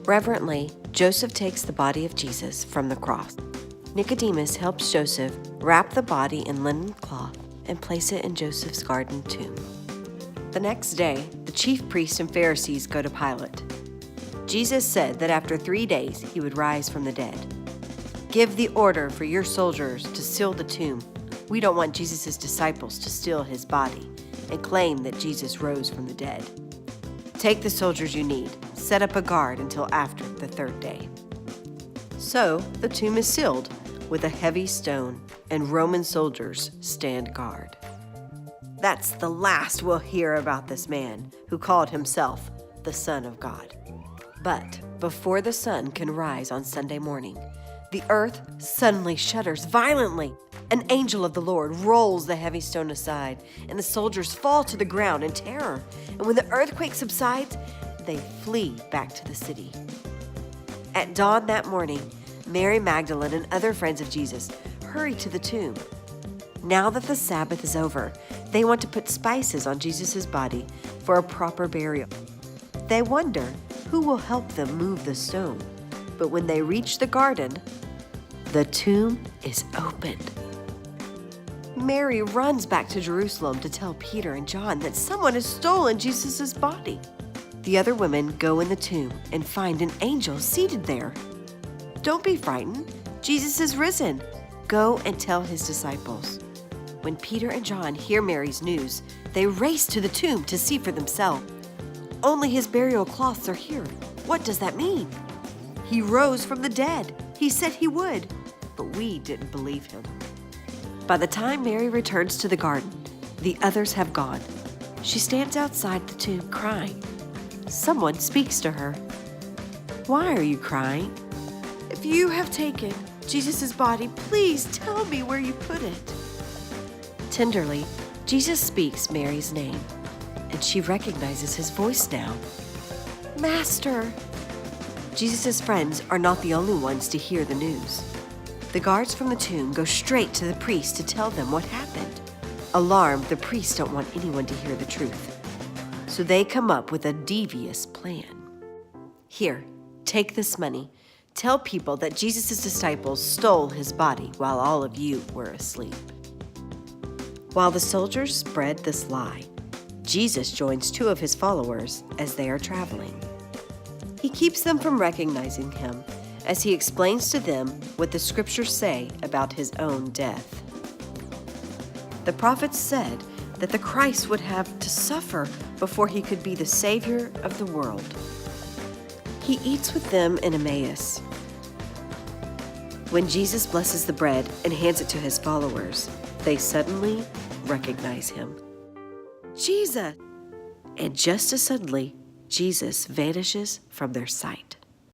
Reverently, Joseph takes the body of Jesus from the cross. Nicodemus helps Joseph wrap the body in linen cloth and place it in Joseph's garden tomb. The next day, the chief priests and Pharisees go to Pilate. Jesus said that after 3 days he would rise from the dead. Give the order for your soldiers to seal the tomb. We don't want Jesus' disciples to steal his body and claim that Jesus rose from the dead. Take the soldiers you need. Set up a guard until after the 3rd day. So the tomb is sealed with a heavy stone, and Roman soldiers stand guard. That's the last we'll hear about this man who called himself the Son of God. But before the sun can rise on Sunday morning, the earth suddenly shudders violently. An angel of the Lord rolls the heavy stone aside, and the soldiers fall to the ground in terror. And when the earthquake subsides, they flee back to the city. At dawn that morning, Mary Magdalene and other friends of Jesus hurry to the tomb. Now that the Sabbath is over, they want to put spices on Jesus' body for a proper burial. They wonder who will help them move the stone. But when they reach the garden, the tomb is opened. Mary runs back to Jerusalem to tell Peter and John that someone has stolen Jesus' body. The other women go in the tomb and find an angel seated there. Don't be frightened. Jesus is risen. Go and tell his disciples. When Peter and John hear Mary's news, they race to the tomb to see for themselves. Only his burial cloths are here. What does that mean? He rose from the dead. He said he would, but we didn't believe him. By the time Mary returns to the garden, the others have gone. She stands outside the tomb crying. Someone speaks to her. Why are you crying? If you have taken Jesus' body, please tell me where you put it. Tenderly, Jesus speaks Mary's name, and she recognizes his voice now. Master! Jesus' friends are not the only ones to hear the news. The guards from the tomb go straight to the priest to tell them what happened. Alarmed, the priests don't want anyone to hear the truth. So they come up with a devious plan. Here, take this money. Tell people that Jesus' disciples stole his body while all of you were asleep. While the soldiers spread this lie, Jesus joins 2 of his followers as they are traveling. He keeps them from recognizing him as he explains to them what the scriptures say about his own death. The prophets said that the Christ would have to suffer before he could be the Savior of the world. He eats with them in Emmaus. When Jesus blesses the bread and hands it to his followers, they suddenly recognize him. Jesus! And just as suddenly, Jesus vanishes from their sight.